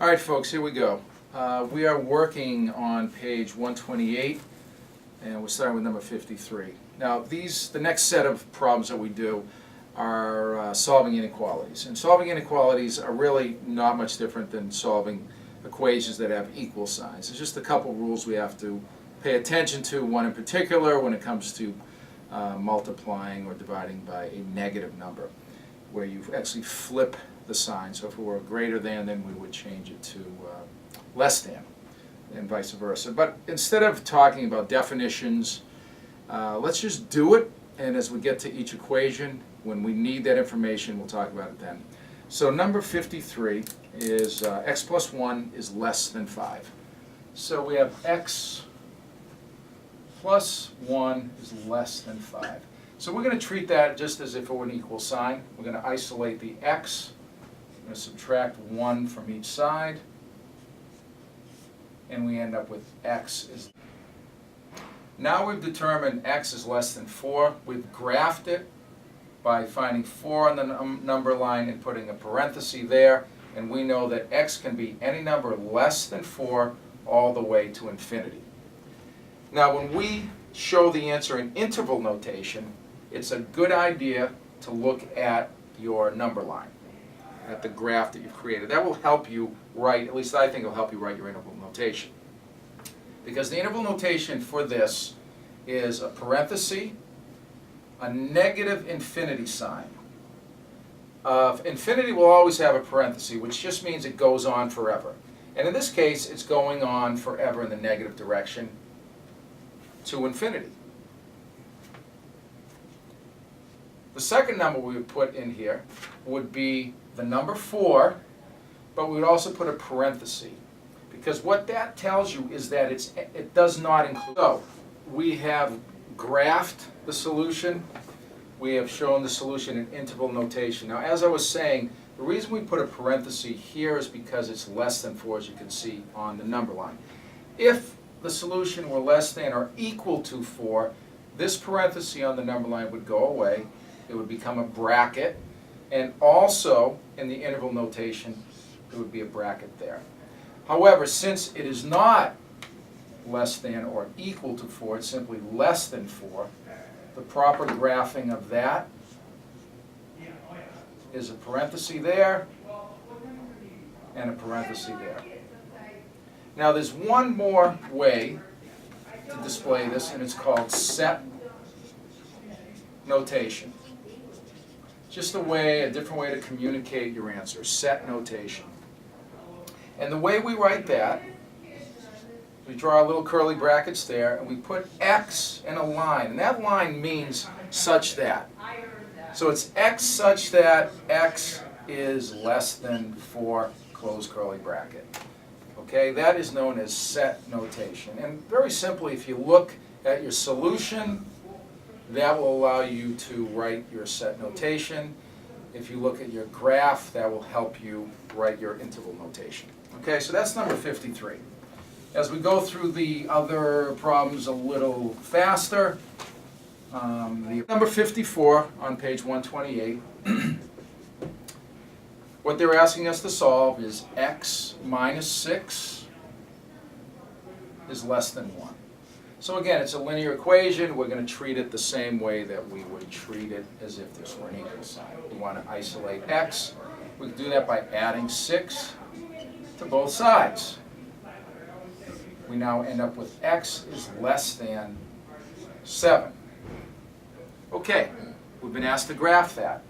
All right, folks, here we go. We are working on page 128, and we're starting with number 53. Now, the next set of problems that we do are solving inequalities. And solving inequalities are really not much different than solving equations that have equal signs. There's just a couple rules we have to pay attention to, one in particular when it comes to multiplying or dividing by a negative number, where you actually flip the sign. So if it were greater than, then we would change it to less than, and vice versa. But instead of talking about definitions, let's just do it, and as we get to each equation, when we need that information, we'll talk about it then. So number 53 is x plus 1 is less than 5. So we have x plus 1 is less than 5. So we're going to treat that just as if it were an equal sign. We're going to isolate the x. We're going to subtract 1 from each side. And we end up with x is. Now we've determined x is less than 4. We've graphed it by finding 4 on the number line and putting a parenthesis there. And we know that x can be any number less than 4 all the way to infinity. Now when we show the answer in interval notation, it's a good idea to look at your number line, at the graph that you've created. That will help you write, at least I think it will help you write your interval notation. Because the interval notation for this is a parenthesis, a negative infinity sign. Infinity will always have a parenthesis, which just means it goes on forever. And in this case, it's going on forever in the negative direction to infinity. The second number we would put in here would be the number 4, but we would also put a parenthesis, because what that tells you is that it does not include. So we have graphed the solution. We have shown the solution in interval notation. Now, as I was saying, the reason we put a parenthesis here is because it's less than 4, as you can see on the number line. If the solution were less than or equal to 4, this parenthesis on the number line would go away. It would become a bracket, and also in the interval notation, it would be a bracket there. However, since it is not less than or equal to 4, it's simply less than 4, the proper graphing of that is a parenthesis there and a parenthesis there. Now there's one more way to display this, and it's called set notation. Just a different way to communicate your answer, set notation. And the way we write that, we draw little curly brackets there, and we put x in a line, and that line means such that. So it's x such that x is less than 4, close curly bracket. Okay, that is known as set notation. And very simply, if you look at your solution, that will allow you to write your set notation. If you look at your graph, that will help you write your interval notation. Okay, so that's number 53. As we go through the other problems a little faster, number 54 on page 128, what they're asking us to solve is x minus 6 is less than 1. So again, it's a linear equation. We're going to treat it the same way that we would treat it as if this were an equal sign. We want to isolate x. We can do that by adding 6 to both sides. We now end up with x is less than 7. Okay, we've been asked to graph that.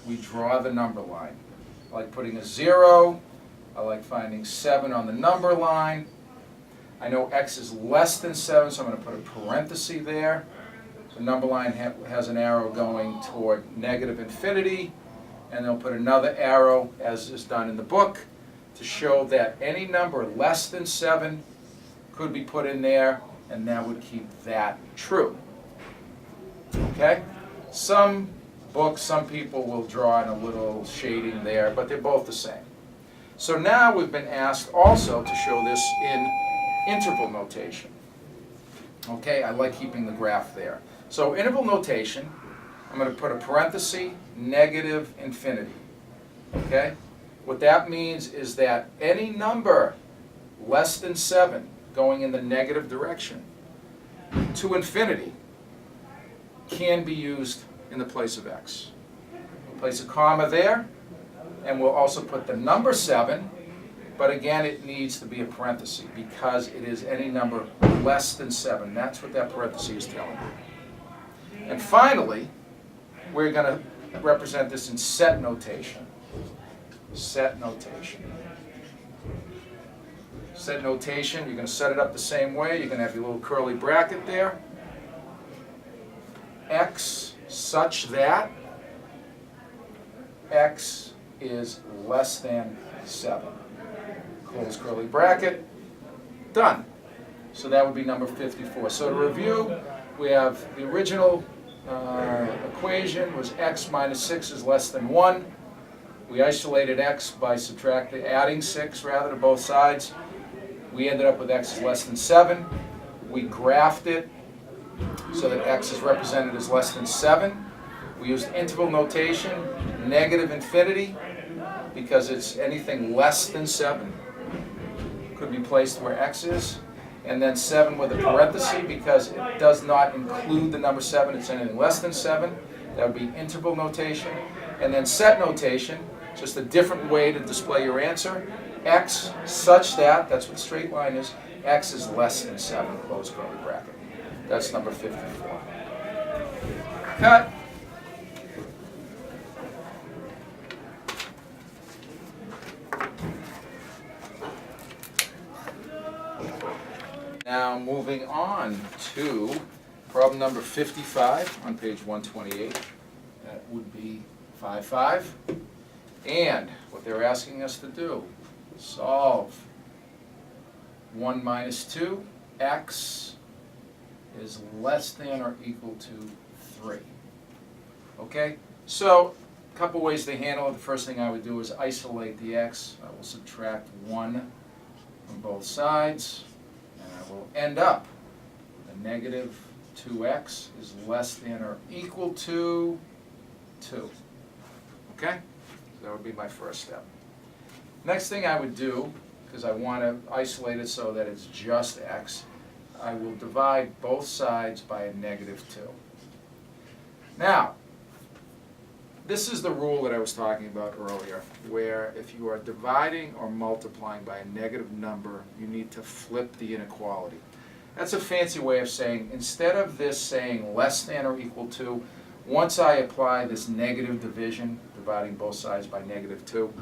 We draw the number line. I like putting a 0. I like finding 7 on the number line. I know x is less than 7, so I'm going to put a parenthesis there. The number line has an arrow going toward negative infinity, and they'll put another arrow, as is done in the book, to show that any number less than 7 could be put in there, and that would keep that true. Okay? Some books, some people will draw in a little shading there, but they're both the same. So now we've been asked also to show this in interval notation. Okay, I like keeping the graph there. So interval notation, I'm going to put a parenthesis, negative infinity. Okay? What that means is that any number less than 7 going in the negative direction to infinity can be used in the place of x. We'll place a comma there, and we'll also put the number 7, but again it needs to be a parenthesis because it is any number less than 7. That's what that parenthesis is telling you. And finally, we're going to represent this in set notation. Set notation. Set notation, you're going to set it up the same way. You're going to have your little curly bracket there. X such that x is less than 7. Close curly bracket. Done. So that would be number 54. So to review, we have the original equation was x minus 6 is less than 1. We isolated x by adding 6 rather to both sides. We ended up with x is less than 7. We graphed it so that x is represented as less than 7. We used interval notation, negative infinity, because it's anything less than 7. Could be placed where x is. And then 7 with a parenthesis because it does not include the number 7. It's anything less than 7. That would be interval notation. And then set notation, just a different way to display your answer. X such that, that's what straight line is, x is less than 7, close curly bracket. That's number 54. Cut. Now moving on to problem number 55 on page 128. That would be 5-5. And what they're asking us to do, solve 1 minus 2, x is less than or equal to 3. Okay, so a couple ways to handle it. The first thing I would do is isolate the x. I will subtract 1 from both sides, and I will end up with a negative 2x is less than or equal to 2. Okay, so that would be my first step. Next thing I would do, because I want to isolate it so that it's just x, I will divide both sides by a negative 2. Now, this is the rule that I was talking about earlier, where if you are dividing or multiplying by a negative number, you need to flip the inequality. That's a fancy way of saying, instead of this saying less than or equal to, once I apply this negative division, dividing both sides by negative 2,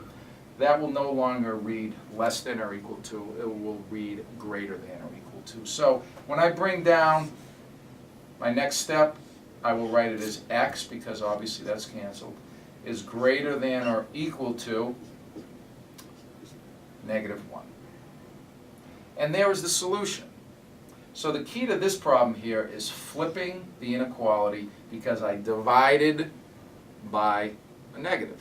that will no longer read less than or equal to, it will read greater than or equal to. So when I bring down my next step, I will write it as x, because obviously that's canceled, is greater than or equal to negative 1. And there is the solution. So the key to this problem here is flipping the inequality, because I divided by a negative.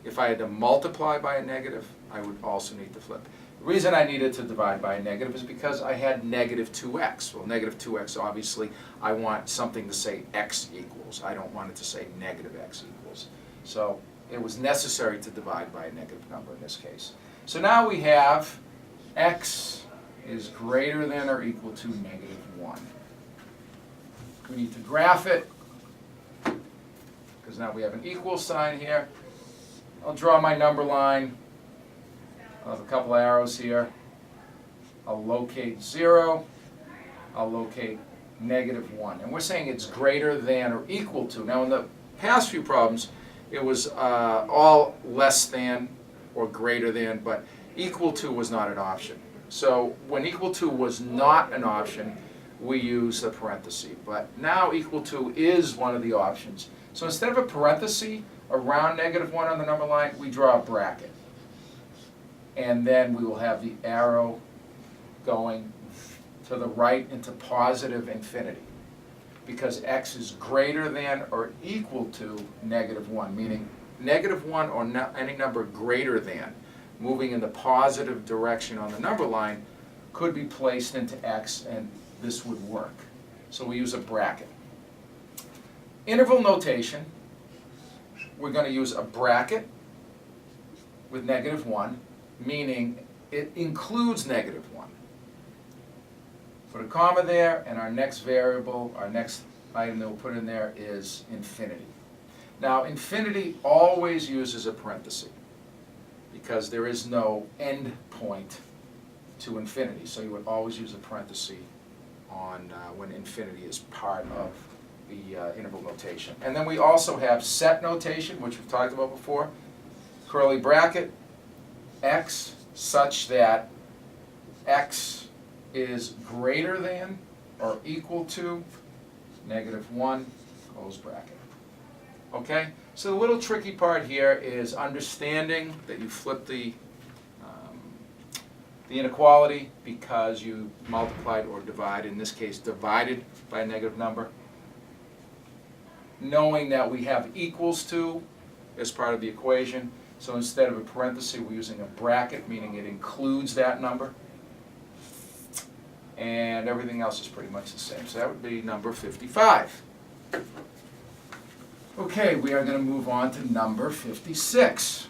If I had to multiply by a negative, I would also need to flip. The reason I needed to divide by a negative is because I had negative 2x. Well, negative 2x, obviously, I want something to say x equals. I don't want it to say negative x equals. So it was necessary to divide by a negative number in this case. So now we have x is greater than or equal to negative 1. We need to graph it, because now we have an equal sign here. I'll draw my number line. I'll have a couple arrows here. I'll locate 0. I'll locate negative 1. And we're saying it's greater than or equal to. Now in the past few problems, it was all less than or greater than, but equal to was not an option. So when equal to was not an option, we use a parenthesis. But now equal to is one of the options. So instead of a parenthesis around negative 1 on the number line, we draw a bracket. And then we will have the arrow going to the right into positive infinity, because x is greater than or equal to negative 1, meaning negative 1 or any number greater than, moving in the positive direction on the number line, could be placed into x, and this would work. So we use a bracket. Interval notation, we're going to use a bracket with -1, meaning it includes -1. Put a comma there, and our next variable, our next item that we'll put in there is infinity. Now, infinity always uses a parenthesis because there is no end point to infinity. So you would always use a parenthesis on when infinity is part of the interval notation. And then we also have set notation, which we've talked about before. Curly bracket, x such that x is greater than or equal to -1, close bracket. Okay? So the little tricky part here is understanding that you flip the inequality because you multiplied or divided, in this case divided by a negative number. Knowing that we have equals to as part of the equation, so instead of a parenthesis we're using a bracket, meaning it includes that number. And everything else is pretty much the same. So that would be number 55. Okay, we are going to move on to number 56.